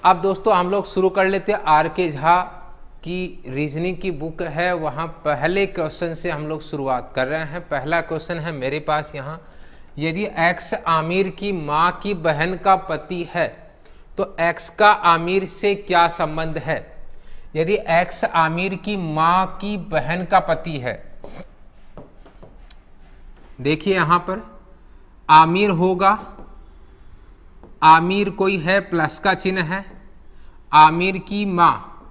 अब दोस्तों हम लोग शुरू कर लेते हैं। आर के झा की रीजनिंग की बुक है, वहाँ पहले क्वेश्चन से हम लोग शुरुआत कर रहे हैं। पहला क्वेश्चन है मेरे पास यहाँ, यदि एक्स आमिर की माँ की बहन का पति है तो एक्स का आमिर से क्या संबंध है। यदि एक्स आमिर की माँ की बहन का पति है, देखिए यहाँ पर आमिर होगा, आमिर कोई है प्लस का चिन्ह है, आमिर की माँ,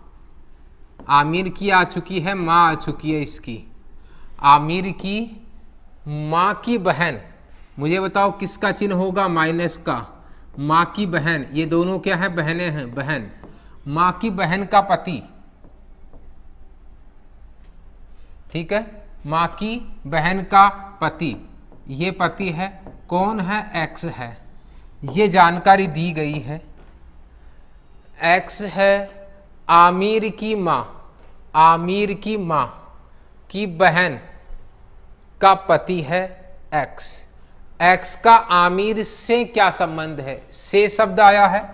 आमिर की आ चुकी है, माँ आ चुकी है इसकी, आमिर की माँ की बहन, मुझे बताओ किसका चिन्ह होगा, माइनस का, माँ की बहन, ये दोनों क्या है, बहनें हैं, बहन, माँ की बहन का पति, ठीक है, माँ की बहन का पति, ये पति है, कौन है, एक्स है, ये जानकारी दी गई है। एक्स है, आमिर की माँ, आमिर की माँ की बहन का पति है एक्स। एक्स का आमिर से क्या संबंध है, से शब्द आया है,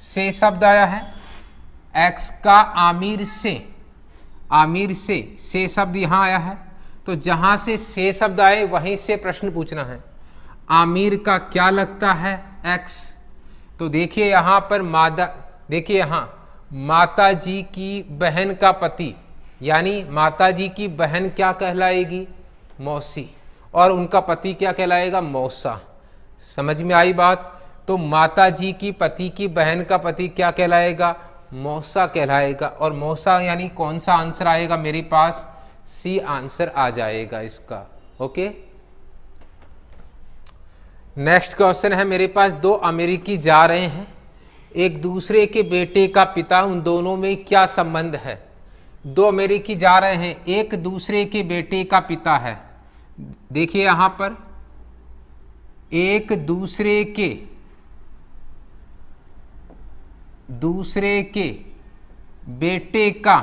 से शब्द आया है, एक्स का आमिर से, आमिर से शब्द यहां आया है, तो जहां से शब्द आए वहीं से प्रश्न पूछना है। आमिर का क्या लगता है, एक्स। तो देखिए यहां पर मादा, देखिए यहां माता जी की बहन का पति, यानी माता जी की बहन क्या कहलाएगी, मौसी, और उनका पति क्या कहलाएगा, मौसा। समझ में आई बात। तो माता जी की पति की बहन का पति क्या कहलाएगा, मौसा कहलाएगा, और मौसा यानी कौन सा आंसर आएगा मेरे पास, सी आंसर आ जाएगा इसका। ओके, नेक्स्ट क्वेश्चन है मेरे पास, दो अमेरिकी जा रहे हैं, एक दूसरे के बेटे का पिता, उन दोनों में क्या संबंध है। दो अमेरिकी जा रहे हैं, एक दूसरे के बेटे का पिता है, देखिए यहां पर एक दूसरे के बेटे का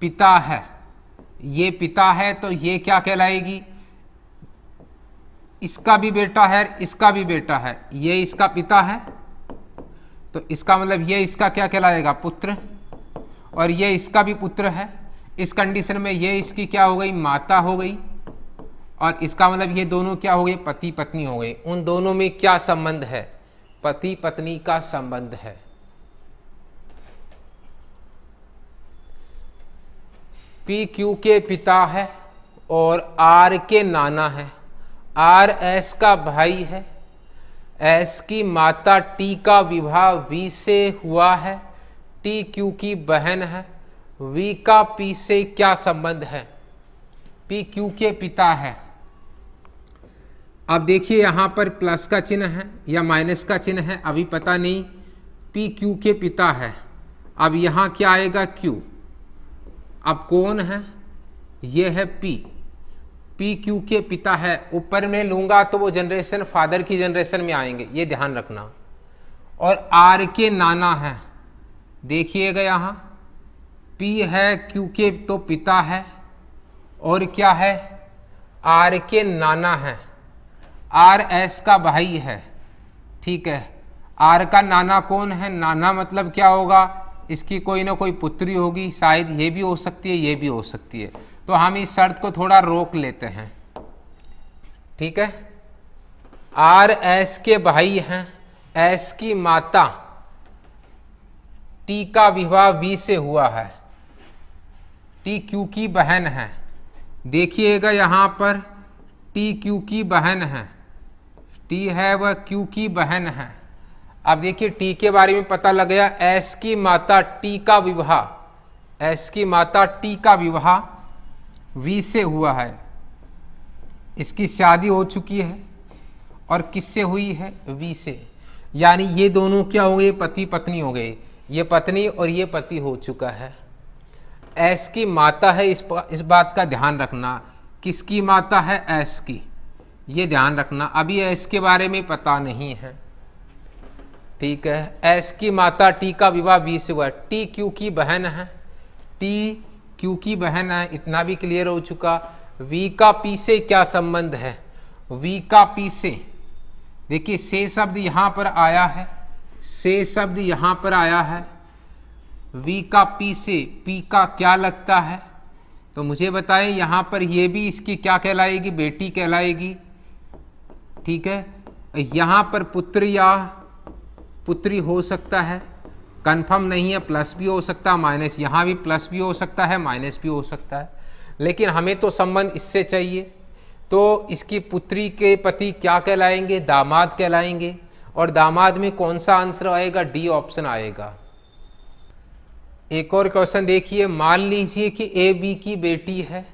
पिता है, ये पिता है तो ये क्या कहलाएगी, इसका भी बेटा है, इसका भी बेटा है, ये इसका पिता है तो इसका मतलब ये इसका क्या कहलाएगा, पुत्र, और ये इसका भी पुत्र है। इस कंडीशन में ये इसकी क्या हो गई, माता हो गई, और इसका मतलब ये दोनों क्या हो गए, पति पत्नी हो गए। उन दोनों में क्या संबंध है, पति पत्नी का संबंध है। पी क्यू के पिता है और आर के नाना है, आर एस का भाई है, एस की माता टी का विवाह वी से हुआ है, टी क्यू की बहन है, वी का पी से क्या संबंध है, पी क्यू के पिता है। अब देखिए यहां पर प्लस का चिन्ह है या माइनस का चिन्ह है, अभी पता नहीं, पी क्यू के पिता है। अब यहां क्या आएगा, क्यू, अब कौन है, ये है पी, पी क्यू के पिता है, ऊपर में लूंगा तो वो जनरेशन फादर की जनरेशन में आएंगे, ये ध्यान रखना। और आर के नाना है, देखिएगा यहां पी है, क्यू के तो पिता है, और क्या है, आर के नाना है, आर एस का भाई है, ठीक है। आर का नाना कौन है, नाना मतलब क्या होगा, इसकी कोई ना कोई पुत्री होगी, शायद ये भी हो सकती है, ये भी हो सकती है, तो हम इस शर्त को थोड़ा रोक लेते हैं, ठीक है। आर एस के भाई हैं, एस की माता टी का विवाह वी से हुआ है, टी क्यू की बहन है, देखिएगा यहां पर टी क्यू की बहन है, टी है वह क्यू की बहन है। अब देखिए टी के बारे में पता लग गया, एस की माता टी का विवाह, एस की माता टी का विवाह वी से हुआ है, इसकी शादी हो चुकी है, और किससे हुई है, वी से, यानी ये दोनों क्या हो गए, पति पत्नी हो गए, ये पत्नी और ये पति हो चुका है। एस की माता है, इस बात का ध्यान रखना, किसकी माता है, एस की, ये ध्यान रखना। अभी एस के बारे में पता नहीं है, ठीक है। एस की माता टी का विवाह वी से हुआ, टी क्यू की बहन है, टी क्यू की बहन है, इतना भी क्लियर हो चुका। वी का पी से क्या संबंध है, वी का पी से, देखिए से शब्द यहां पर आया है, से शब्द यहां पर आया है, वी का पी से पी का क्या लगता है, तो मुझे बताएं यहां पर ये भी इसकी क्या कहलाएगी, बेटी कहलाएगी। ठीक है, यहां पर पुत्र या पुत्री हो सकता है, कंफर्म नहीं है, प्लस भी हो सकता है माइनस, यहाँ भी प्लस भी हो सकता है माइनस भी हो सकता है, लेकिन हमें तो संबंध इससे चाहिए। तो इसकी पुत्री के पति क्या कहलाएंगे, दामाद कहलाएंगे। और दामाद में कौन सा आंसर आएगा, डी ऑप्शन आएगा। एक और क्वेश्चन देखिए, मान लीजिए कि ए बी की बेटी है,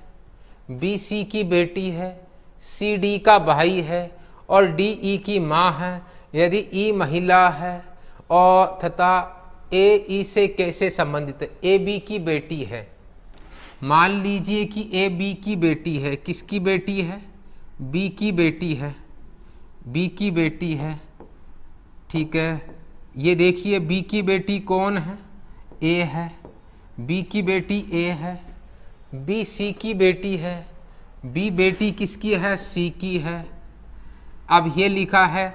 बी सी की बेटी है, सी डी का भाई है और डी ई की माँ है। यदि ई महिला है और तथा ए ई से कैसे संबंधित है, ए बी की बेटी है। मान लीजिए कि ए बी की बेटी है, किसकी बेटी है, बी की बेटी है, बी की बेटी है। ठीक है, ये देखिए बी की बेटी कौन है, ए है, बी की बेटी ए है, बी सी की बेटी है, बी बेटी किसकी है, सी की है। अब ये लिखा है,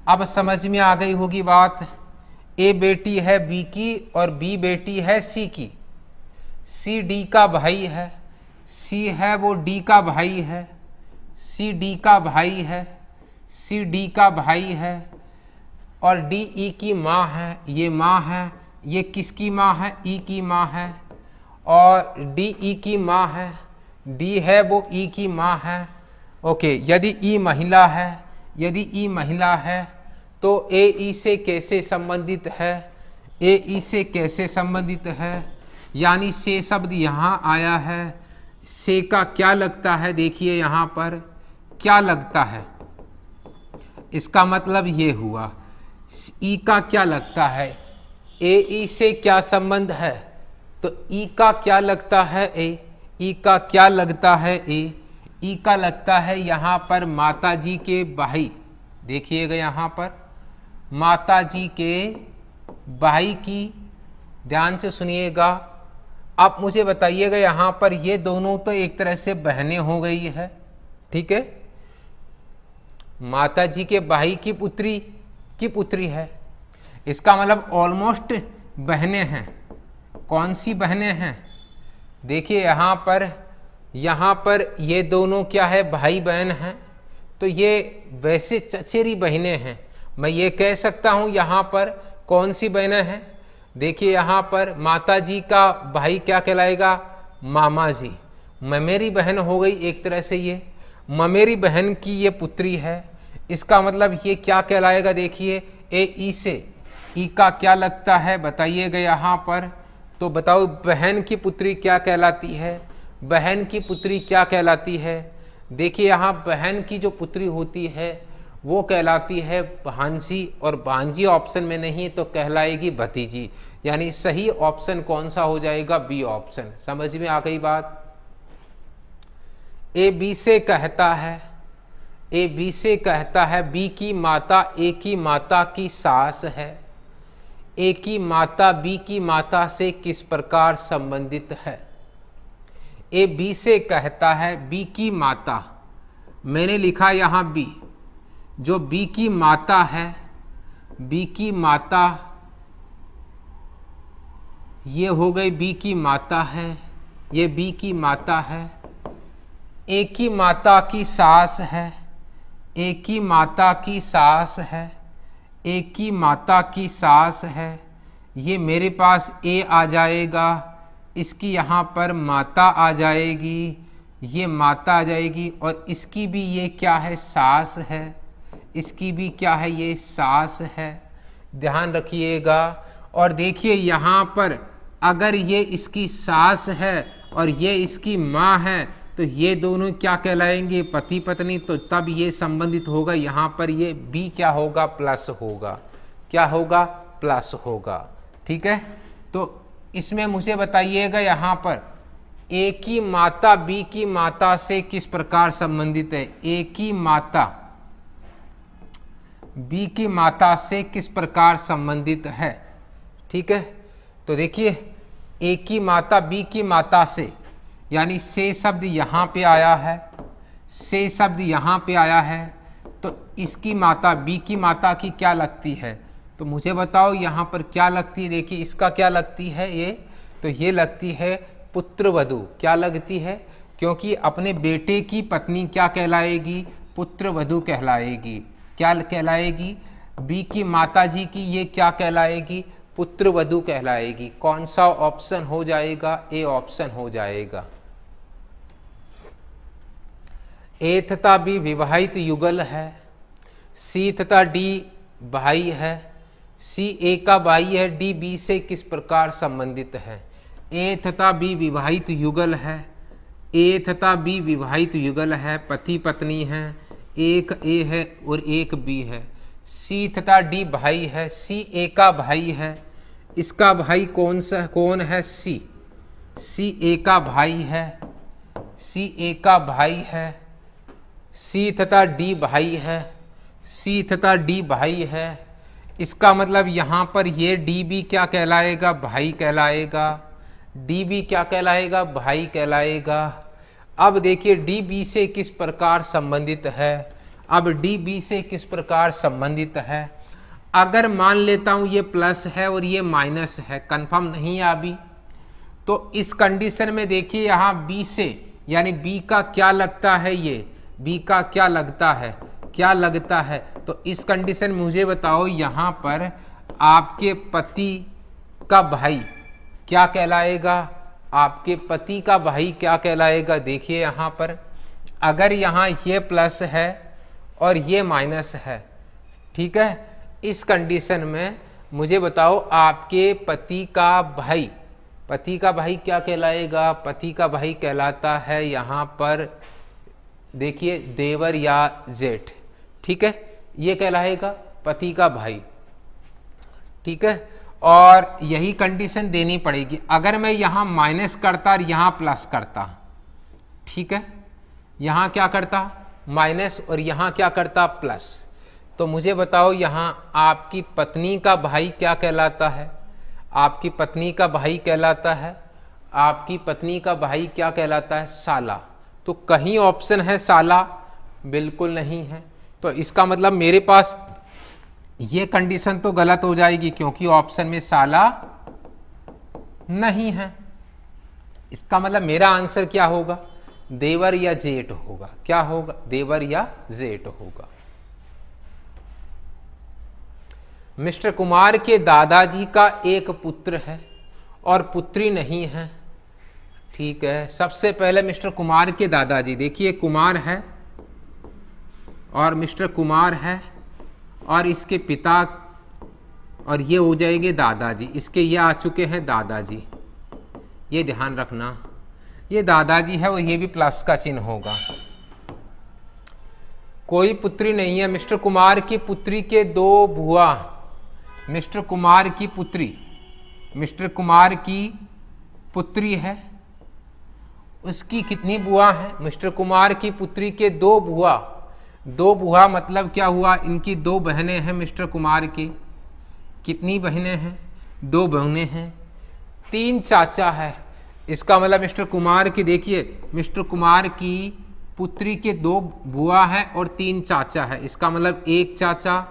अब समझ में आ गई होगी बात। ए बेटी है बी की और बी बेटी है सी की। सी डी का भाई है, सी है वो डी का भाई है, सी डी का भाई है, सी डी का भाई है और डी ई की माँ है, ये माँ है, ये किसकी माँ है, ई की माँ है और डी ई की माँ है, डी है वो ई की माँ है। ओके, यदि ई महिला है, यदि ई महिला है तो ए ई से कैसे संबंधित है, ए ई से कैसे संबंधित है, यानी से शब्द यहाँ आया है, से का क्या लगता है, देखिए यहाँ पर क्या लगता है, इसका मतलब ये हुआ। ई का क्या लगता है, ए ई से क्या संबंध है, तो ई का क्या लगता है, ए ई का क्या लगता है, ए ई का लगता है यहाँ पर माता जी के भाई। देखिएगा यहाँ पर माता जी के भाई की, ध्यान से सुनिएगा। आप मुझे बताइएगा यहाँ पर ये दोनों तो एक तरह से बहनें हो गई है। ठीक है, माता जी के भाई की पुत्री है, इसका मतलब ऑलमोस्ट बहनें हैं। कौन सी बहनें हैं, देखिए यहाँ पर ये दोनों क्या है, भाई बहन हैं, तो ये वैसे चचेरी बहनें हैं। मैं ये कह सकता हूँ यहाँ पर कौन सी बहनें हैं, देखिए यहाँ पर माता जी का भाई क्या कहलाएगा, मामा जी, ममेरी बहन हो गई एक तरह से, ये ममेरी बहन की ये पुत्री है, इसका मतलब ये क्या कहलाएगा, देखिए ए ई से, ई का क्या लगता है बताइएगा यहाँ पर। तो बताओ बहन की पुत्री क्या कहलाती है, बहन की पुत्री क्या कहलाती है, देखिए यहाँ बहन की जो पुत्री होती है वो कहलाती है भांजी, और भांजी ऑप्शन में नहीं तो कहलाएगी भतीजी, यानी सही ऑप्शन कौन सा हो जाएगा, बी ऑप्शन। समझ में आ गई बात। ए बी से कहता है, ए बी से कहता है बी की माता ए की माता की सास है, ए की माता बी की माता से किस प्रकार संबंधित है। ए बी से कहता है बी की माता, मैंने लिखा यहाँ बी, जो बी की माता है, बी की माता ये हो गई बी की माता है, ये बी की माता है, ए की माता की सास है, ए की माता की सास है, ए की माता की सास है, ये मेरे पास ए आ जाएगा, इसकी यहाँ पर माता आ जाएगी, ये माता आ जाएगी और इसकी भी ये क्या है, सास है, इसकी भी क्या है, ये सास है। ध्यान रखिएगा। और देखिए यहाँ पर अगर ये इसकी सास है और ये इसकी माँ है तो ये दोनों क्या कहलाएंगे, पति पत्नी, तो तब ये संबंधित होगा। यहाँ पर ये बी क्या होगा, प्लस होगा, क्या होगा, प्लस होगा। ठीक है, तो इसमें मुझे बताइएगा यहाँ पर ए की माता बी की माता से किस प्रकार संबंधित है, ए की माता बी की माता से किस प्रकार संबंधित है। ठीक है, तो देखिए ए की माता बी की माता से, यानी से शब्द यहाँ पे आया है, से शब्द यहाँ पे आया है, तो इसकी माता बी की माता की क्या लगती है, तो मुझे बताओ यहाँ पर क्या लगती है। देखिए इसका क्या लगती है ये, तो ये लगती है पुत्रवधू। क्या लगती है? क्योंकि अपने बेटे की पत्नी क्या कहलाएगी? पुत्रवधू कहलाएगी। क्या कहलाएगी? बी की माता जी की ये क्या कहलाएगी? पुत्रवधू कहलाएगी। कौन सा ऑप्शन हो जाएगा? ए ऑप्शन हो जाएगा। ए तथा बी विवाहित युगल है, सी तथा डी भाई है, सी ए का भाई है, डी बी से किस प्रकार संबंधित है? ए तथा बी विवाहित युगल है, ए तथा बी विवाहित युगल है, पति पत्नी है, एक ए है और एक बी है। सी तथा डी भाई है, सी ए का भाई है, इसका भाई कौन है? सी ए का भाई है, सी ए का भाई है, सी तथा डी भाई है, सी तथा डी भाई है। इसका मतलब यहाँ पर ये डी बी क्या कहलाएगा? भाई कहलाएगा। डी बी क्या कहलाएगा? भाई कहलाएगा। अब देखिए डी बी से किस प्रकार संबंधित है। अब डी बी से किस प्रकार संबंधित है? अगर मान लेता हूँ ये प्लस है और ये माइनस है, कंफर्म नहीं है अभी, तो इस कंडीशन में देखिए यहाँ बी से, यानी बी का क्या लगता है? ये बी का क्या लगता है? क्या लगता है? तो इस कंडीशन में मुझे बताओ यहाँ पर आपके पति का भाई क्या कहलाएगा? आपके पति का भाई क्या कहलाएगा? देखिए यहाँ पर अगर यहाँ ये प्लस है और ये माइनस है, ठीक है, इस कंडीशन में मुझे बताओ आपके पति का भाई क्या कहलाएगा? पति का भाई कहलाता है यहाँ पर देखिए देवर या जेठ, ठीक है, ये कहलाएगा पति का भाई, ठीक है। और यही कंडीशन देनी पड़ेगी। अगर मैं यहाँ माइनस करता और यहाँ प्लस करता, ठीक है, यहाँ क्या करता? माइनस और यहाँ क्या करता? प्लस। तो मुझे बताओ यहाँ आपकी पत्नी का भाई क्या कहलाता है? आपकी पत्नी का भाई कहलाता है, आपकी पत्नी का भाई क्या कहलाता है? साला। तो कहीं ऑप्शन है साला? बिल्कुल नहीं है। तो इसका मतलब मेरे पास ये कंडीशन तो गलत हो जाएगी क्योंकि ऑप्शन में साला नहीं है। इसका मतलब मेरा आंसर क्या होगा? देवर या जेठ होगा। क्या होगा? देवर या जेठ होगा। मिस्टर कुमार के दादाजी का एक पुत्र है और पुत्री नहीं है, ठीक है। सबसे पहले मिस्टर कुमार के दादाजी, देखिए कुमार है और मिस्टर कुमार है और इसके पिता, और ये हो जाएंगे दादाजी, इसके ये आ चुके हैं दादाजी, ये ध्यान रखना, ये दादाजी है और ये भी प्लस का चिन्ह होगा। कोई पुत्री नहीं है। मिस्टर कुमार की पुत्री के दो बुआ, मिस्टर कुमार की पुत्री, मिस्टर कुमार की पुत्री है, उसकी कितनी बुआ है? मिस्टर कुमार की पुत्री के दो बुआ, दो बुआ मतलब क्या हुआ? इनकी दो बहनें हैं मिस्टर कुमार की। कितनी बहनें हैं? दो बहनें हैं। तीन चाचा है। इसका मतलब मिस्टर कुमार की, देखिए मिस्टर कुमार की पुत्री के दो बुआ है और तीन चाचा है। इसका मतलब एक चाचा,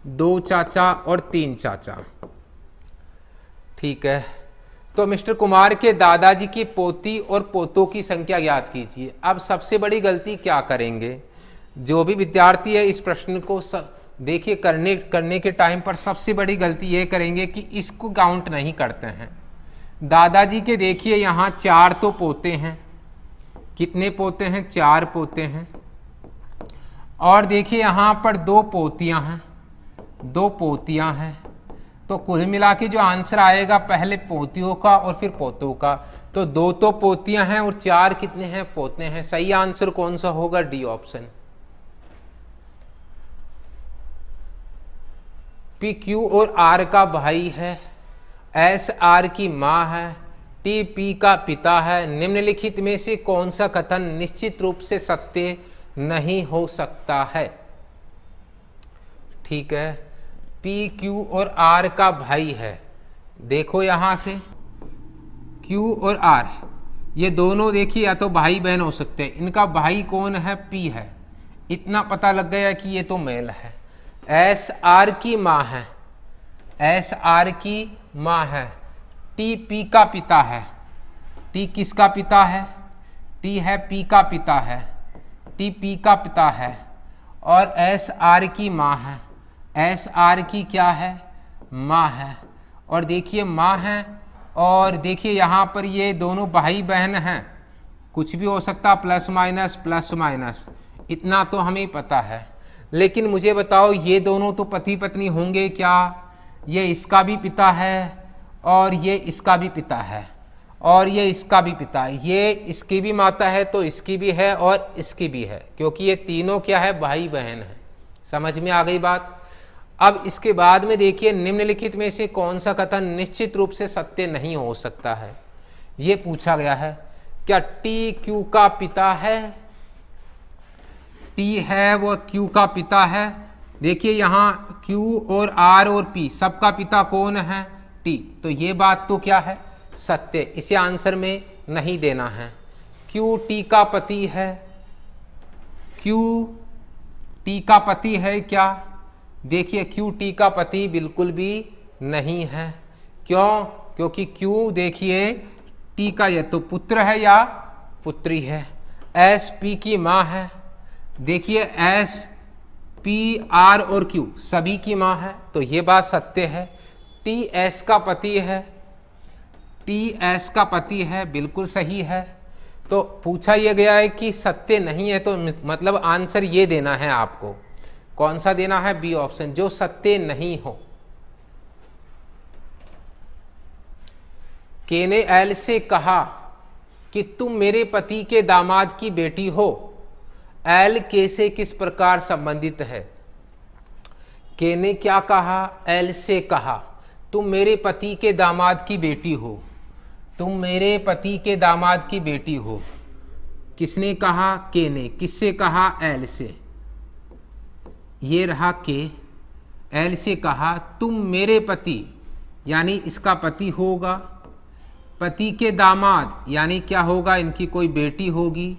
दो चाचा और तीन चाचा, ठीक है। तो मिस्टर कुमार के दादाजी की पोती और पोतों की संख्या ज्ञात कीजिए। अब सबसे बड़ी गलती क्या करेंगे जो भी विद्यार्थी है इस प्रश्न को देखिए करने के टाइम पर सबसे बड़ी गलती ये करेंगे कि इसको काउंट नहीं करते हैं। दादाजी के देखिए यहाँ चार तो पोते हैं। कितने पोते हैं? चार पोते हैं। और देखिए यहाँ पर दो पोतियाँ हैं, दो पोतियाँ हैं। तो कुल मिला के जो आंसर आएगा पहले पोतियों का और फिर पोतों का। तो दो तो पोतियाँ हैं और चार कितने हैं? पोते हैं। सही आंसर कौन सा होगा? D option. पी क्यू और आर का भाई है, एस आर की माँ है, टी पी का पिता है। निम्नलिखित में से कौन सा कथन निश्चित रूप से सत्य नहीं हो सकता है? ठीक है, पी क्यू और आर का भाई है। देखो यहां से क्यू और आर ये दोनों देखिए या तो भाई बहन हो सकते हैं। इनका भाई कौन है? पी है। इतना पता लग गया कि ये तो मेल है। एस आर की माँ है, एस आर की माँ है, टी पी का पिता है। टी किसका पिता है? टी है पी का पिता है, टी पी का पिता है। और एस आर की माँ है, एस आर की क्या है? माँ है। और देखिए माँ है, और देखिए यहाँ पर ये दोनों भाई बहन हैं, कुछ भी हो सकता, प्लस माइनस, इतना तो हमें पता है। लेकिन मुझे बताओ ये दोनों तो पति पत्नी होंगे क्या? ये इसका भी पिता है और ये इसका भी पिता है, और ये इसका भी पिता है। ये इसकी भी माता है तो इसकी भी है और इसकी भी है, क्योंकि ये तीनों क्या है? भाई बहन है। समझ में आ गई बात? अब इसके बाद में देखिए, निम्नलिखित में से कौन सा कथन निश्चित रूप से सत्य नहीं हो सकता है? ये पूछा गया है। क्या टी क्यू का पिता है? टी है वो क्यू का पिता है। देखिए यहाँ क्यू और आर और पी सबका पिता कौन है? टी। तो ये बात तो क्या है? सत्य। इसे आंसर में नहीं देना है। क्यू टी का पति है? क्यू टी का पति है क्या? देखिए क्यू टी का पति बिल्कुल भी नहीं है। क्यों? क्योंकि क्यू देखिए टी का ये तो पुत्र है या पुत्री है। एस पी की माँ है। देखिए एस पी आर और क्यू सभी की माँ है, तो ये बात सत्य है। टी एस का पति है, टी एस का पति है, बिल्कुल सही है। तो पूछा यह गया है कि सत्य नहीं है, तो मतलब आंसर ये देना है आपको। कौन सा देना है? बी ऑप्शन, जो सत्य नहीं हो। के ने एल से कहा कि तुम मेरे पति के दामाद की बेटी हो। एल के से किस प्रकार संबंधित है? के ने क्या कहा? एल से कहा तुम मेरे पति के दामाद की बेटी हो। तुम मेरे पति के दामाद की बेटी हो। किसने कहा? के ने। किससे कहा? एल से। ये रहा के। एल से कहा तुम मेरे पति, यानी इसका पति होगा, पति के दामाद यानी क्या होगा? इनकी कोई बेटी होगी,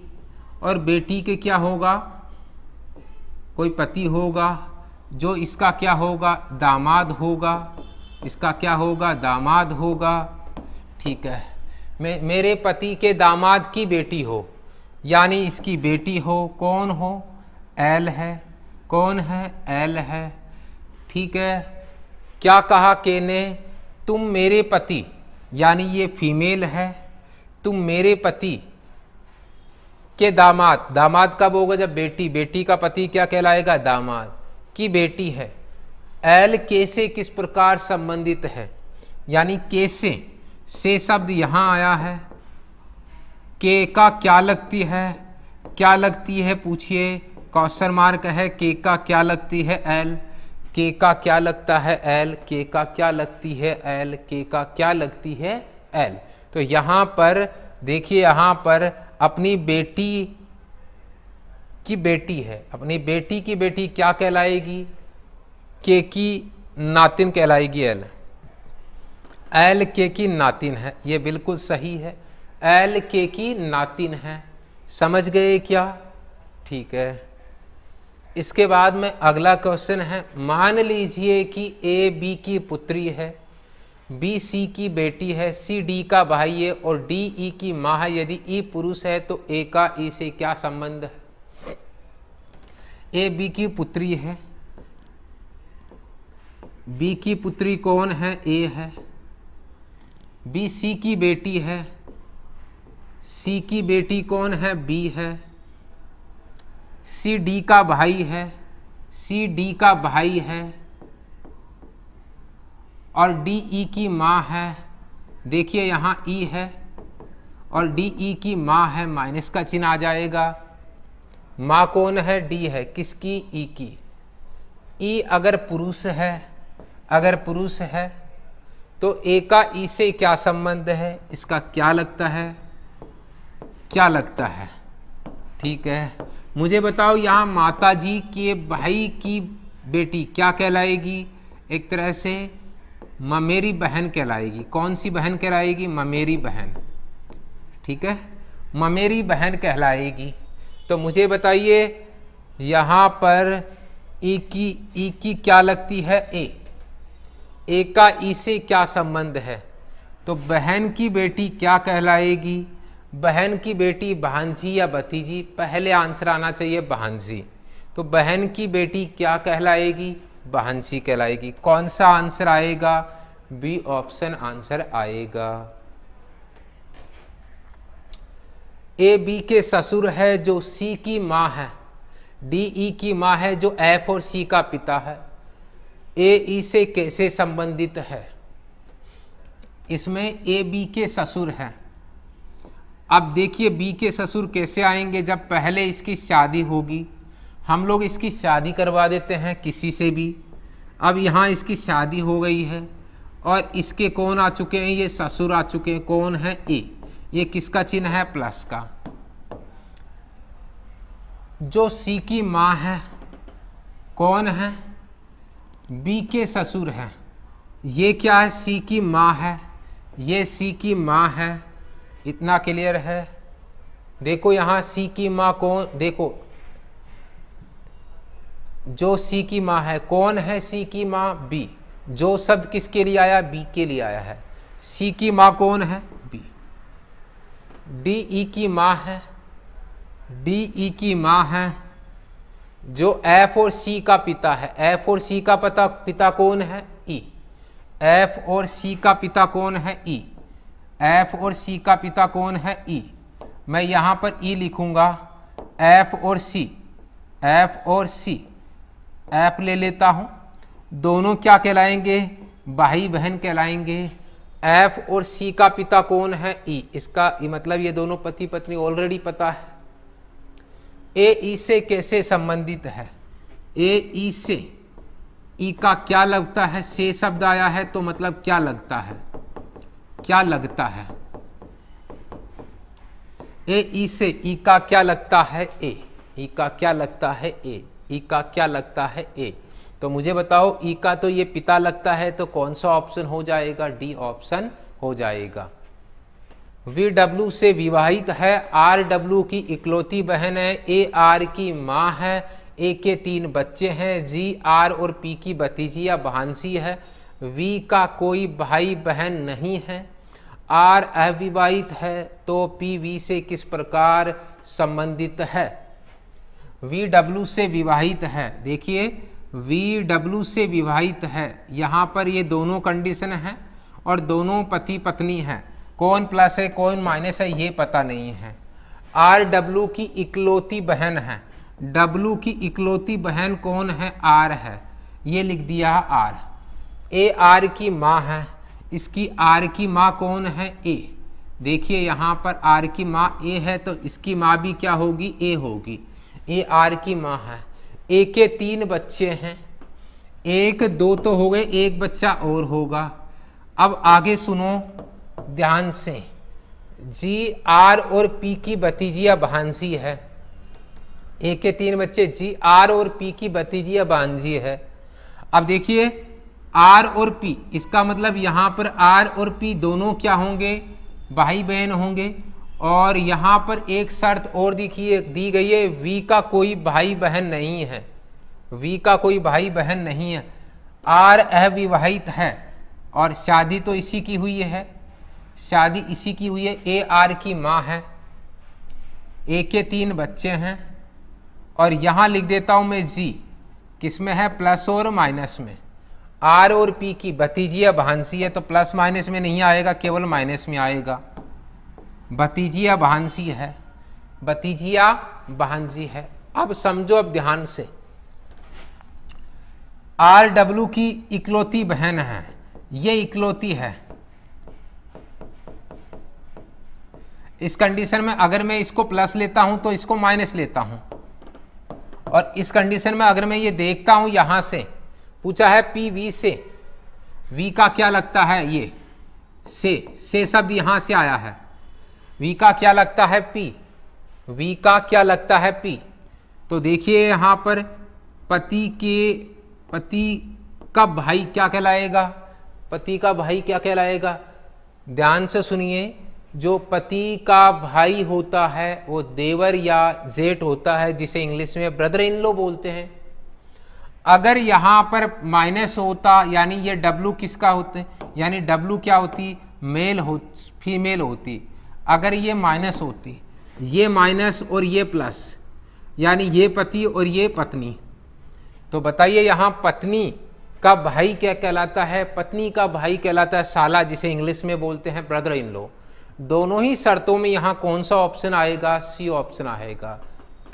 और बेटी के क्या होगा? कोई पति होगा, जो इसका क्या होगा? दामाद होगा। इसका क्या होगा? दामाद होगा। ठीक है। मेरे पति के दामाद की बेटी हो, यानी इसकी बेटी हो। कौन हो? एल है। कौन है? एल है। ठीक है। क्या कहा के ने? तुम मेरे पति, यानी ये फीमेल है, तुम मेरे पति के दामाद। दामाद कब होगा? जब बेटी। बेटी का पति क्या कहलाएगा? दामाद। की बेटी है। एल के से किस प्रकार संबंधित है? यानी के से शब्द यहां आया है। के का क्या लगती है? क्या लगती है? पूछिए। क्वेश्चन मार्क है। के का क्या लगती है? एल। के का क्या लगता है? एल। के का क्या लगती है? एल। के का क्या लगती है? एल। तो यहां पर देखिए, यहां पर अपनी बेटी की बेटी है। अपनी बेटी की बेटी क्या कहलाएगी? के की नातिन कहलाएगी। एल। एल के की नातिन है। ये बिल्कुल सही है। एल के की नातिन है। समझ गए क्या? ठीक है। इसके बाद में अगला क्वेश्चन है, मान लीजिए कि ए बी की पुत्री है, बी सी की बेटी है, सी डी का भाई है और डी ई की माँ है। यदि ई पुरुष है तो ए का ई से क्या संबंध है? ए बी की पुत्री है। बी की पुत्री कौन है? ए है। बी सी की बेटी है। सी की बेटी कौन है? बी है। सी डी का भाई है। सी डी का भाई है और डी ई की माँ है। देखिए यहाँ ई है और डी ई की माँ है, माइनस का चिन्ह आ जाएगा। माँ कौन है? डी है। किसकी? ई की। ई अगर पुरुष है, अगर पुरुष है तो ए का ई से क्या संबंध है? इसका क्या लगता है? क्या लगता है? ठीक है। मुझे बताओ, यहाँ माता जी के भाई की बेटी क्या कहलाएगी? एक तरह से ममेरी बहन कहलाएगी। कौन सी बहन कहलाएगी? ममेरी बहन। ठीक है, ममेरी बहन कहलाएगी। तो मुझे बताइए, यहाँ पर ई की क्या लगती है? ए। ए का ई से क्या संबंध है? तो बहन की बेटी क्या कहलाएगी? बहन की बेटी भांजी या भतीजी? पहले आंसर आना चाहिए भांजी। तो बहन की बेटी क्या कहलाएगी? भांजी कहलाएगी। कौन सा आंसर आएगा? बी ऑप्शन आंसर आएगा। ए बी के ससुर है जो सी की माँ है, डी ई की माँ है जो एफ और सी का पिता है। ए ई से कैसे संबंधित है? इसमें ए बी के ससुर हैं। अब देखिए बी के ससुर कैसे आएंगे, जब पहले इसकी शादी होगी। हम लोग इसकी शादी करवा देते हैं किसी से भी। अब यहाँ इसकी शादी हो गई है और इसके कौन आ चुके हैं? ये ससुर आ चुके हैं। कौन है? ए। ये किसका चिन्ह है? प्लस का। जो सी की माँ है कौन है? बी के ससुर हैं। ये क्या है? सी की माँ है। ये सी की माँ है। इतना क्लियर है? देखो यहाँ सी की माँ कौन, देखो जो सी की माँ है कौन है? सी की माँ बी। जो शब्द किसके लिए आया? बी के लिए आया है। सी की माँ कौन है? बी। डी ई की माँ है, डी ई की माँ है जो एफ और सी का पिता है। एफ और सी का पिता कौन है? ई। एफ और सी का पिता कौन है? ई। एफ और सी का पिता कौन है? ई। मैं यहाँ पर ई लिखूंगा। एफ और सी, एफ और सी, एफ ले लेता हूँ। दोनों क्या कहलाएंगे? भाई बहन कहलाएंगे। एफ और सी का पिता कौन है? ई। इसका मतलब ये दोनों पति पत्नी ऑलरेडी पता है। ए ई से कैसे संबंधित है? ए ई से ई का क्या लगता है? से शब्द आया है तो मतलब क्या लगता है? क्या लगता है? ए ई से ई का क्या लगता है? ए। ई का क्या लगता है? ए। ई का क्या लगता है? ए। तो मुझे बताओ ई का तो ये पिता लगता है, तो कौन सा ऑप्शन हो जाएगा? डी ऑप्शन हो जाएगा। वी डब्ल्यू से विवाहित है, आर डब्ल्यू की इकलौती बहन है, ए आर की माँ है, ए के 3 बच्चे हैं, जी आर और पी की भतीजी या भांसी है, वी का कोई भाई बहन नहीं है, आर अविवाहित है, तो पी वी से किस प्रकार संबंधित है? वी डब्ल्यू से विवाहित है। देखिए वी डब्ल्यू से विवाहित है, यहाँ पर ये दोनों कंडीशन है और दोनों पति पत्नी हैं। कौन प्लस है कौन माइनस है ये पता नहीं है। आर डब्ल्यू की इकलौती बहन है। डब्ल्यू की इकलौती बहन कौन है? आर है। ये लिख दिया आर। ए आर की माँ है। इसकी आर की माँ कौन है? ए। देखिए यहाँ पर आर की माँ ए है तो इसकी माँ भी क्या होगी? ए होगी। ए आर की माँ है। ए के 3 बच्चे हैं। 1 2 तो हो गए, 1 बच्चा और होगा। अब आगे सुनो ध्यान से। जी आर और पी की भतीजिया भांजी है। ए के 3 बच्चे, जी आर और पी की भतीजिया भांजी है। अब देखिए आर और पी, इसका मतलब यहाँ पर आर और पी दोनों क्या होंगे? भाई बहन होंगे। और यहाँ पर एक शर्त और दी गई है, वी का कोई भाई बहन नहीं है। वी का कोई भाई बहन नहीं है। आर अविवाहित है और शादी तो इसी की हुई है। शादी इसी की हुई है। ए आर की माँ है। ए के 3 बच्चे हैं। और यहाँ लिख देता हूँ मैं जी, किसमें है? प्लस और माइनस में। आर और पी की भतीजिया भांसी है तो प्लस माइनस में नहीं आएगा, केवल माइनस में आएगा। भतीजिया भांसी है, भतीजिया भांजी है। अब समझो अब ध्यान से। आर डब्ल्यू की इकलौती बहन है, ये इकलौती है। इस कंडीशन में अगर मैं इसको प्लस लेता हूं तो इसको माइनस लेता हूं। और इस कंडीशन में अगर मैं ये देखता हूं, यहां से पूछा है पी वी से, वी का क्या लगता है? ये से शब्द यहां से आया है। वी का क्या लगता है? पी। वी का क्या लगता है? पी। तो देखिए यहां पर पति का भाई क्या कहलाएगा? पति का भाई क्या कहलाएगा? ध्यान से सुनिए। जो पति का भाई होता है वो देवर या जेठ होता है, जिसे इंग्लिश में ब्रदर इन लॉ बोलते हैं। अगर यहां पर माइनस होता यानी ये W किसका होते, यानी W क्या होती, फीमेल होती। अगर ये माइनस होती, ये माइनस और ये प्लस, यानी ये पति और ये पत्नी, तो बताइए यहां पत्नी का भाई क्या कहलाता है, पत्नी का भाई कहलाता है साला, जिसे इंग्लिश में बोलते हैं ब्रदर इन लॉ। दोनों ही शर्तों में यहां कौन सा ऑप्शन आएगा, सी ऑप्शन आएगा।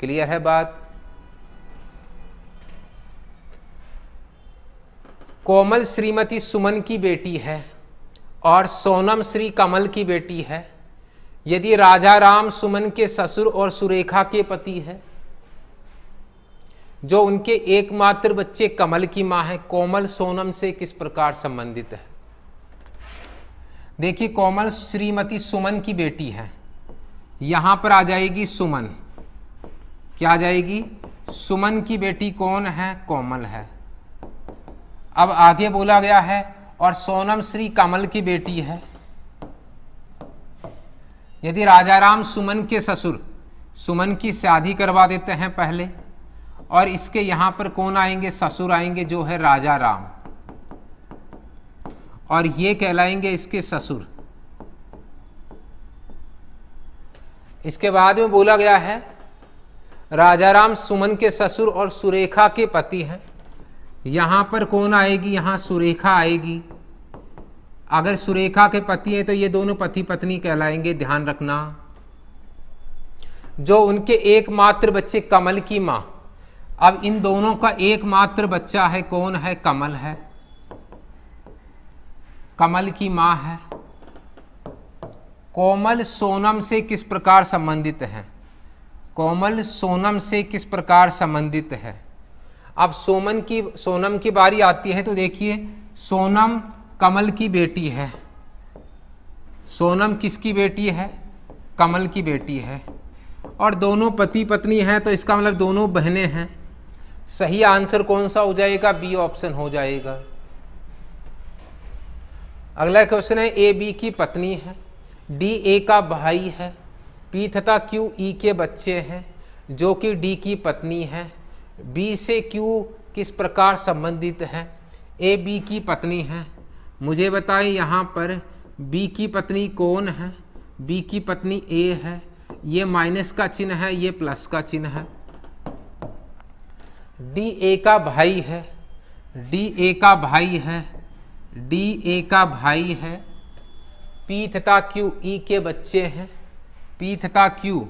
क्लियर है बात। कोमल श्रीमती सुमन की बेटी है और सोनम श्री कमल की बेटी है। यदि राजा राम सुमन के ससुर और सुरेखा के पति है, जो उनके एकमात्र बच्चे कमल की मां है, कोमल सोनम से किस प्रकार संबंधित है। देखिए कोमल श्रीमती सुमन की बेटी है, यहां पर आ जाएगी सुमन, क्या आ जाएगी, सुमन की बेटी कौन है, कोमल है। अब आगे बोला गया है और सोनम श्री कमल की बेटी है। यदि राजाराम सुमन के ससुर, सुमन की शादी करवा देते हैं पहले, और इसके यहां पर कौन आएंगे, ससुर आएंगे जो है राजा राम, और ये कहलाएंगे इसके ससुर। इसके बाद में बोला गया है राजाराम सुमन के ससुर और सुरेखा के पति हैं। यहां पर कौन आएगी, यहां सुरेखा आएगी। अगर सुरेखा के पति है तो ये दोनों पति पत्नी कहलाएंगे, ध्यान रखना। जो उनके एकमात्र बच्चे कमल की मां, अब इन दोनों का एकमात्र बच्चा है, कौन है, कमल है, कमल की मां है। कोमल सोनम से किस प्रकार संबंधित है, कोमल सोनम से किस प्रकार संबंधित है। अब सोनम की बारी आती है तो देखिए सोनम कमल की बेटी है, सोनम किसकी बेटी है, कमल की बेटी है, और दोनों पति पत्नी हैं, तो इसका मतलब दोनों बहनें हैं। सही आंसर कौन सा हो जाएगा, बी ऑप्शन हो जाएगा। अगला क्वेश्चन है, ए बी की पत्नी है, डी ए का भाई है, पी तथा क्यू ई के बच्चे हैं, जो कि डी की पत्नी है। बी से क्यू किस प्रकार संबंधित है, ए बी की पत्नी है। मुझे बताएं यहाँ पर बी की पत्नी कौन है, बी की पत्नी ए है। ये माइनस का चिन्ह है, ये प्लस का चिन्ह है। डी ए का भाई है, डी ए का भाई है, डी ए का भाई है। पी तथा क्यू ई के बच्चे हैं, पी तथा क्यू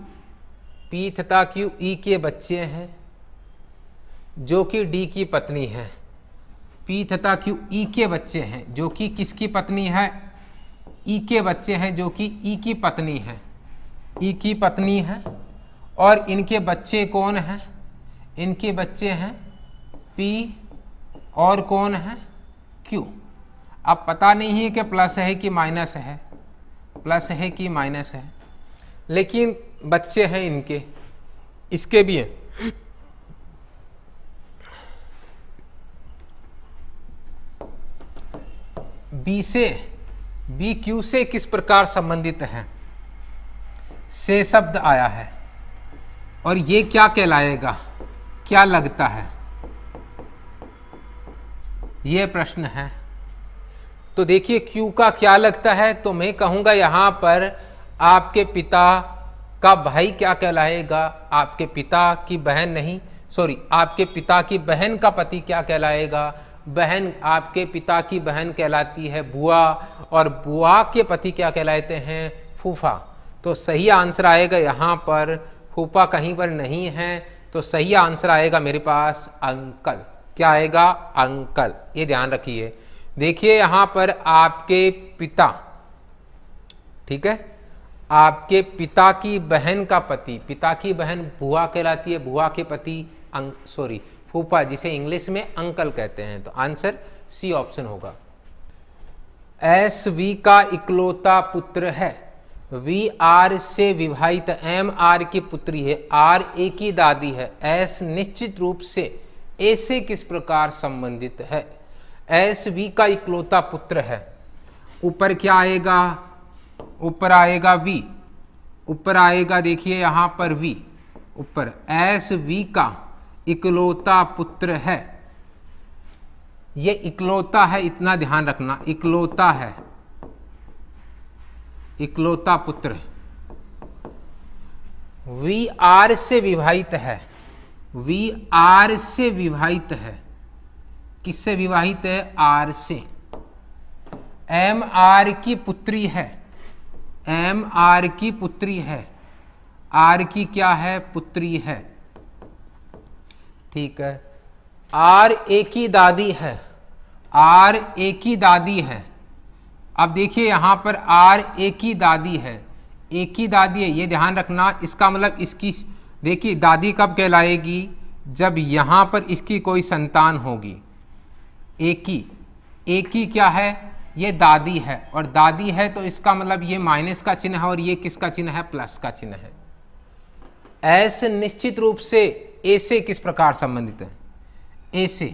ई के बच्चे हैं, जो कि डी की पत्नी है। पी तथा क्यू ई के बच्चे हैं, जो कि किसकी पत्नी है, ई के बच्चे हैं, जो कि ई की पत्नी है, ई की पत्नी है। और इनके बच्चे कौन हैं, इनके बच्चे हैं पी और कौन है, क्यू। अब पता नहीं है कि प्लस है कि माइनस है, प्लस है कि माइनस है, लेकिन बच्चे हैं इनके, इसके भी हैं। बी क्यू से किस प्रकार संबंधित है, से शब्द आया है, और ये क्या कहलाएगा, क्या लगता है, ये प्रश्न है। तो देखिए क्यू का क्या लगता है, तो मैं कहूंगा यहां पर आपके पिता का भाई क्या कहलाएगा, आपके पिता की बहन नहीं, सॉरी, आपके पिता की बहन का पति क्या कहलाएगा, बहन, आपके पिता की बहन कहलाती है बुआ, और बुआ के पति क्या कहलाते हैं, फूफा। तो सही आंसर आएगा यहाँ पर, फूफा कहीं पर नहीं है, तो सही आंसर आएगा मेरे पास अंकल। क्या आएगा, अंकल। ये ध्यान रखिए। देखिए यहाँ पर आपके पिता, ठीक है, आपके पिता की बहन का पति, पिता की बहन बुआ कहलाती है, बुआ के पति फूफा, जिसे इंग्लिश में अंकल कहते हैं। तो आंसर सी ऑप्शन होगा। एस वी का इकलौता पुत्र है, वी आर से विवाहित, एम आर की पुत्री है, आर ए की दादी है, एस निश्चित रूप से ए से किस प्रकार संबंधित है। एस वी का इकलौता पुत्र है, ऊपर क्या आएगा, ऊपर आएगा वी, ऊपर आएगा, देखिए यहां पर वी ऊपर, एस वी का इकलौता पुत्र है, ये इकलौता है, इतना ध्यान रखना, इकलौता है, इकलौता पुत्र। वी आर से विभाजित है, वी आर से विभाजित है, किससे विवाहित है? आर से। एम आर की पुत्री है, एम आर की पुत्री है, आर की क्या है? पुत्री है, ठीक है। आर ए की दादी है, आर ए की दादी है। अब देखिए यहां पर आर ए की दादी है, ए की दादी है, ये ध्यान रखना। इसका मतलब इसकी, देखिए दादी कब कहलाएगी? जब यहां पर इसकी कोई संतान होगी। ए की क्या है? ये दादी है, और दादी है तो इसका मतलब ये माइनस का चिन्ह है, और ये किसका चिन्ह है? प्लस का चिन्ह है। एस निश्चित रूप से ए से किस प्रकार संबंधित है? ए से।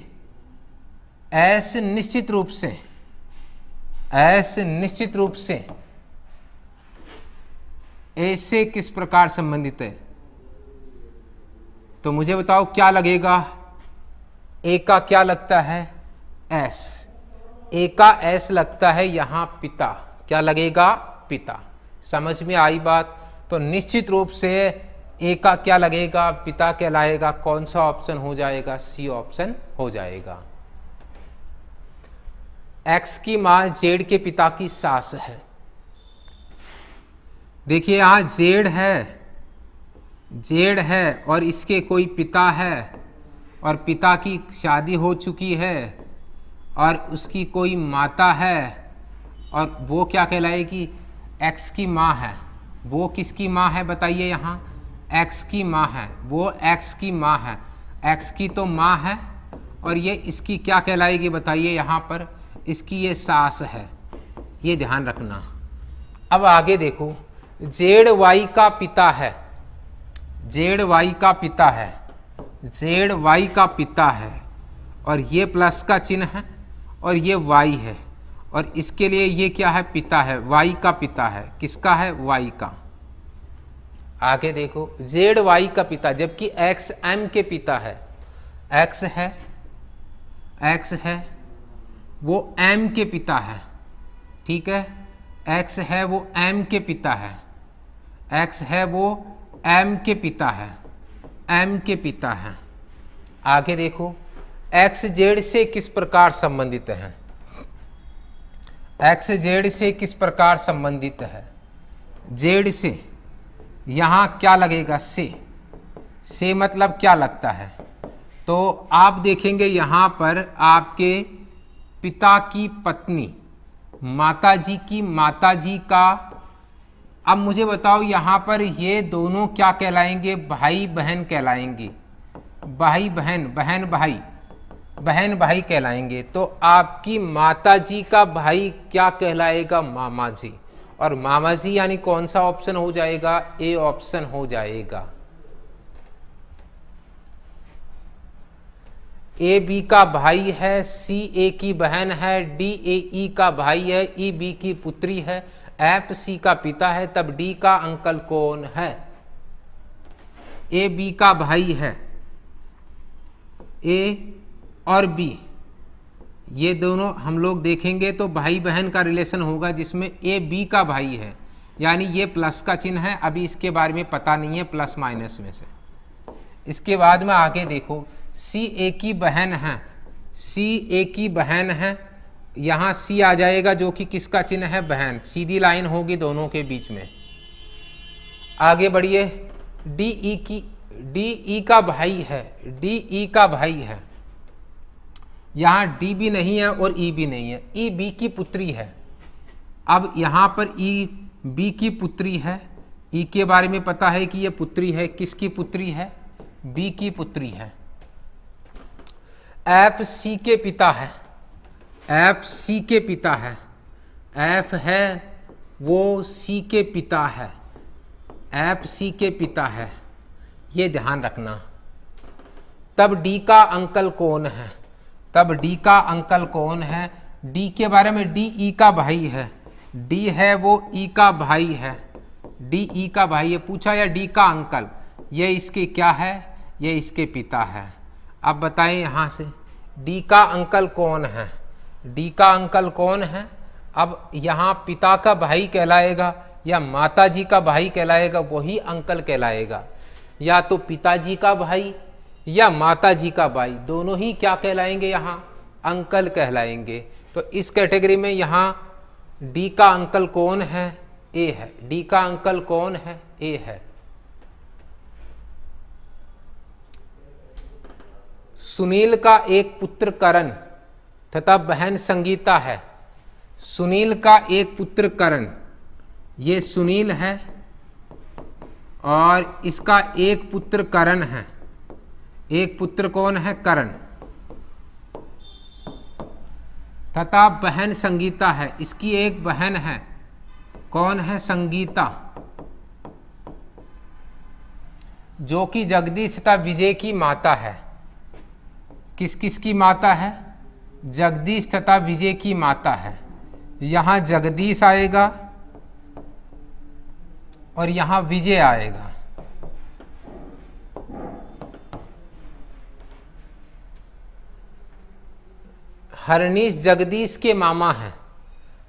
एस निश्चित रूप से, एस निश्चित रूप से ए से किस प्रकार संबंधित है? तो मुझे बताओ क्या लगेगा? ए का क्या लगता है? एस। ए का एस लगता है यहां पिता। क्या लगेगा? पिता। समझ में आई बात? तो निश्चित रूप से ए का क्या लगेगा? पिता कहलाएगा। कौन सा ऑप्शन हो जाएगा? सी ऑप्शन हो जाएगा। एक्स की मां जेड के पिता की सास है। देखिए यहां जेड है, जेड है और इसके कोई पिता है, और पिता की शादी हो चुकी है, और उसकी कोई माता है, और वो क्या कहलाएगी? एक्स की माँ है। वो किसकी माँ है बताइए? यहाँ एक्स की माँ है, वो एक्स की माँ है। एक्स की तो माँ है, और ये इसकी क्या कहलाएगी बताइए? यहाँ पर इसकी ये सास है, ये ध्यान रखना। अब आगे देखो, जेड वाई का पिता है, जेड वाई का पिता है, जेड वाई का पिता है, और ये प्लस का चिन्ह है, और ये वाई है, और इसके लिए ये क्या है? पिता है, वाई का पिता है। किसका है? वाई का। आगे देखो, जेड वाई का पिता, जबकि एक्स एम के पिता है। एक्स है, एक्स है, वो एम के पिता है, ठीक है। एक्स है, वो एम के पिता है, एक्स है, वो एम के पिता है, एम के पिता है। आगे देखो, एक्स जेड से किस प्रकार संबंधित है? एक्स जेड से किस प्रकार संबंधित है? जेड से यहां क्या लगेगा? से मतलब क्या लगता है? तो आप देखेंगे यहां पर आपके पिता की पत्नी, माताजी की, माताजी का। अब मुझे बताओ यहां पर ये दोनों क्या कहलाएंगे? भाई बहन कहलाएंगे। भाई बहन, बहन भाई, बहन भाई कहलाएंगे। तो आपकी माताजी का भाई क्या कहलाएगा? मामा जी। और मामा जी यानी कौन सा ऑप्शन हो जाएगा? ए ऑप्शन हो जाएगा। ए बी का भाई है, सी ए की बहन है, डी ए ई का भाई है, ई बी की पुत्री है, एफ सी का पिता है, तब डी का अंकल कौन है? ए बी का भाई है, ए और बी, ये दोनों हम लोग देखेंगे तो भाई बहन का रिलेशन होगा, जिसमें ए बी का भाई है, यानी ये प्लस का चिन्ह है। अभी इसके बारे में पता नहीं है प्लस माइनस में से। इसके बाद में आगे देखो, सी ए की बहन है, सी ए की बहन है, यहाँ सी आ जाएगा जो कि किसका चिन्ह है? बहन। सीधी लाइन होगी दोनों के बीच में। आगे बढ़िए, डी ई की, डी ई का भाई है, डी ई का भाई है, यहाँ डी भी नहीं है और ई भी नहीं है, ई बी की पुत्री है। अब यहाँ पर ई बी की पुत्री है, ई के बारे में पता है कि ये पुत्री है, किसकी पुत्री है? बी की पुत्री है। एफ सी के पिता है, एफ सी के पिता है, एफ है वो सी के पिता है, एफ सी के पिता है, ये ध्यान रखना। तब डी का अंकल कौन है? तब डी का अंकल कौन है? डी के बारे में, डी ई का भाई है, डी है वो ई का भाई है, डी ई का भाई है। पूछा या डी का अंकल, ये इसके क्या है? ये इसके पिता है। अब बताएं यहाँ से, डी का अंकल कौन है, डी का अंकल कौन है। अब यहाँ पिता का भाई कहलाएगा या माता जी का भाई कहलाएगा, वही अंकल कहलाएगा। या तो पिताजी का भाई या माता जी का भाई, दोनों ही क्या कहलाएंगे, यहाँ अंकल कहलाएंगे। तो इस कैटेगरी में यहाँ डी का अंकल कौन है, ए है। डी का अंकल कौन है, ए है। सुनील का एक पुत्र करण तथा बहन संगीता है। सुनील का एक पुत्र करण, ये सुनील है और इसका एक पुत्र करण है। एक पुत्र कौन है, करण, तथा बहन संगीता है। इसकी एक बहन है, कौन है, संगीता, जो कि जगदीश तथा विजय की माता है। किस किस की माता है, जगदीश तथा विजय की माता है। यहाँ जगदीश आएगा और यहाँ विजय आएगा। हरनीश जगदीश के मामा हैं,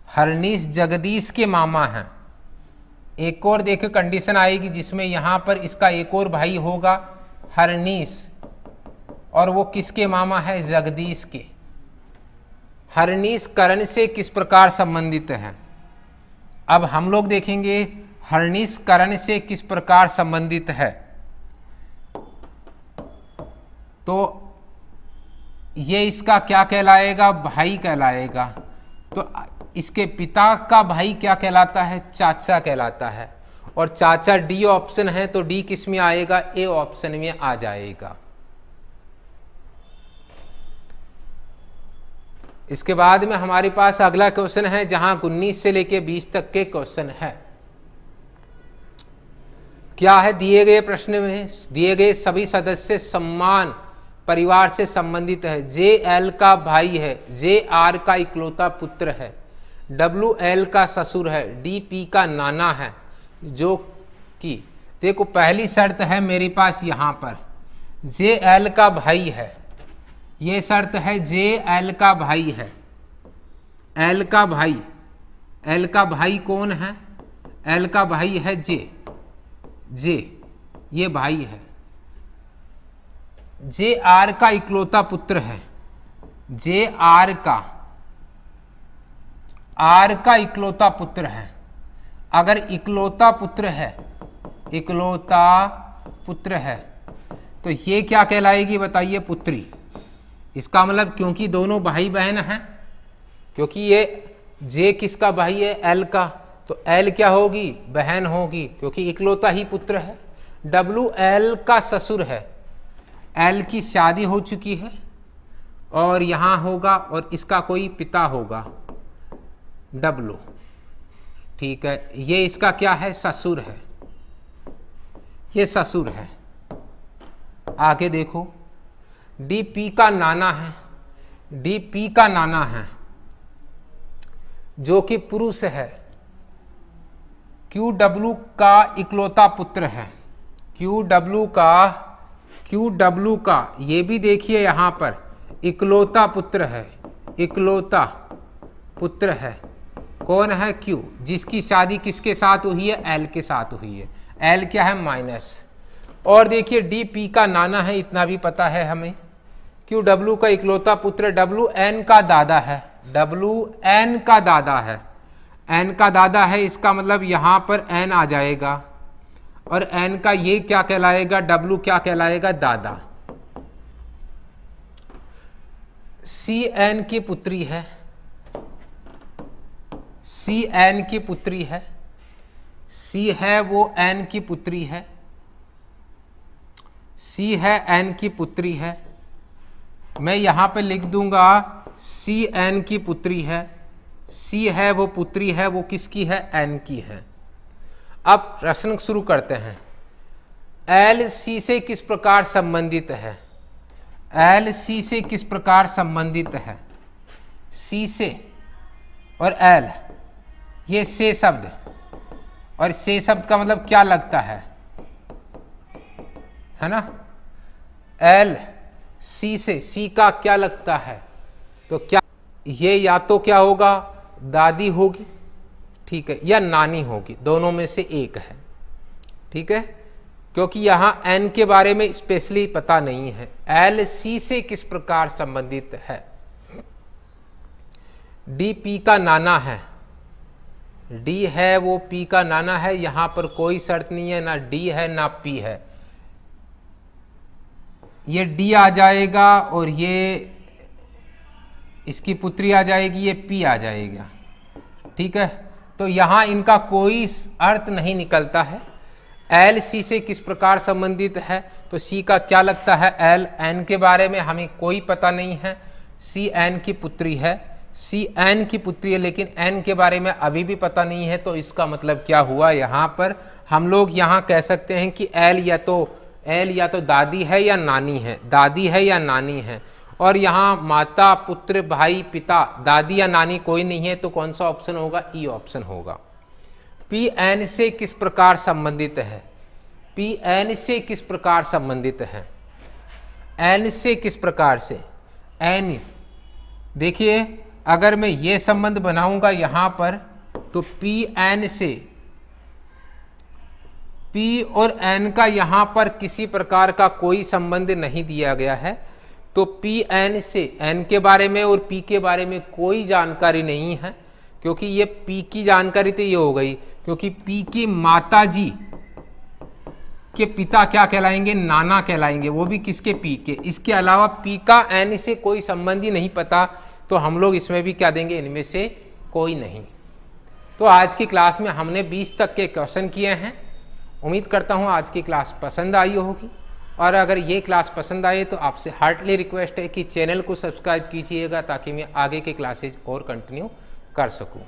हरनीश जगदीश के मामा हैं। एक और देखो कंडीशन आएगी जिसमें यहाँ पर इसका एक और भाई होगा हरनीश, और वो किसके मामा है, जगदीश के। हरनीश करण से किस प्रकार संबंधित है। अब हम लोग देखेंगे हरनीश करण से किस प्रकार संबंधित है। तो ये इसका क्या कहलाएगा, भाई कहलाएगा। तो इसके पिता का भाई क्या कहलाता है, चाचा कहलाता है। और चाचा डी ऑप्शन है, तो डी किस में आएगा, ए ऑप्शन में आ जाएगा। इसके बाद में हमारे पास अगला क्वेश्चन है, जहां 19 से लेके 20 तक के क्वेश्चन है। क्या है, दिए गए प्रश्न में दिए गए सभी सदस्य सम्मान परिवार से संबंधित है। जे एल का भाई है, जे आर का इकलौता पुत्र है, डब्ल्यू एल का ससुर है, डी पी का नाना है। जो कि देखो पहली शर्त है मेरे पास यहाँ पर जे एल का भाई है, ये शर्त है जे एल का भाई है। एल का भाई, एल का भाई कौन है, एल का भाई है जे, जे ये भाई है। जे आर का इकलौता पुत्र है, जे आर का इकलौता पुत्र है। अगर इकलौता पुत्र है, इकलौता पुत्र है, तो ये क्या कहलाएगी बताइए, पुत्री। इसका मतलब क्योंकि दोनों भाई बहन हैं, क्योंकि ये जे किसका भाई है, एल का, तो एल क्या होगी, बहन होगी, क्योंकि इकलौता ही पुत्र है। डब्ल्यू एल का ससुर है, एल की शादी हो चुकी है और यहाँ होगा और इसका कोई पिता होगा डब्ल्यू, ठीक है। ये इसका क्या है, ससुर है, ये ससुर है। आगे देखो डी पी का नाना है, डी पी का नाना है जो कि पुरुष है। क्यू डब्ल्यू का इकलौता पुत्र है, क्यू डब्ल्यू का ये भी देखिए यहाँ पर इकलौता पुत्र है, इकलौता पुत्र है। कौन है, क्यू, जिसकी शादी किसके साथ हुई है, एल के साथ हुई है। एल क्या है, माइनस। और देखिए डी पी का नाना है, इतना भी पता है हमें। क्यू डब्ल्यू का इकलौता पुत्र, डब्ल्यू एन का दादा है, डब्ल्यू एन का दादा है, एन का दादा है। इसका मतलब यहाँ पर एन आ जाएगा और एन का ये क्या कहलाएगा, डब्ल्यू क्या कहलाएगा, दादा। सी एन की पुत्री है, सी एन की पुत्री है, सी है वो एन की पुत्री है, सी है एन की पुत्री है। मैं यहां पे लिख दूंगा सी एन की पुत्री है, सी है वो पुत्री है, वो किसकी है, एन की है। अब प्रश्न शुरू करते हैं। एल सी से किस प्रकार संबंधित है, एल सी से किस प्रकार संबंधित है। सी से और एल, ये से शब्द, और से शब्द का मतलब क्या लगता है ना, एल सी से, सी का क्या लगता है, तो क्या ये या तो क्या होगा, दादी होगी, ठीक है, या नानी होगी, दोनों में से एक है, ठीक है, क्योंकि यहां एन के बारे में स्पेशली पता नहीं है। एल सी से किस प्रकार संबंधित है, डी पी का नाना है, डी है वो पी का नाना है, यहां पर कोई शर्त नहीं है, ना डी है ना पी है, ये डी आ जाएगा और ये इसकी पुत्री आ जाएगी, ये पी आ जाएगा, ठीक है। तो यहां इनका कोई अर्थ नहीं निकलता है। एल सी से किस प्रकार संबंधित है, तो सी का क्या लगता है, एल एन के बारे में हमें कोई पता नहीं है, सी एन की पुत्री है, सी एन की पुत्री है, लेकिन एन के बारे में अभी भी पता नहीं है। तो इसका मतलब क्या हुआ, यहाँ पर हम लोग यहाँ कह सकते हैं कि एल या तो दादी है या नानी है, दादी है या नानी है, और यहाँ माता पुत्र भाई पिता, दादी या नानी कोई नहीं है, तो कौन सा ऑप्शन होगा, ई ऑप्शन होगा। पी एन से किस प्रकार संबंधित है, पी एन से किस प्रकार संबंधित है, एन से किस प्रकार से, एन देखिए अगर मैं ये संबंध बनाऊंगा यहां पर, तो पी एन से, पी और एन का यहां पर किसी प्रकार का कोई संबंध नहीं दिया गया है, तो पी एन से एन के बारे में और पी के बारे में कोई जानकारी नहीं है, क्योंकि ये पी की जानकारी तो ये हो गई, क्योंकि पी की माता जी के पिता क्या कहलाएंगे, नाना कहलाएंगे, वो भी किसके, पी के। इसके अलावा पी का एन से कोई संबंध ही नहीं पता, तो हम लोग इसमें भी क्या देंगे, इनमें से कोई नहीं। तो आज की क्लास में हमने 20 तक के क्वेश्चन किए हैं। उम्मीद करता हूँ आज की क्लास पसंद आई होगी, और अगर ये क्लास पसंद आए तो आपसे हार्टली रिक्वेस्ट है कि चैनल को सब्सक्राइब कीजिएगा, ताकि मैं आगे के क्लासेज और कंटिन्यू कर सकूँ।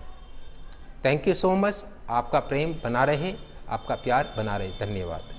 Thank you so much. आपका प्रेम बना रहे, आपका प्यार बना रहे। धन्यवाद।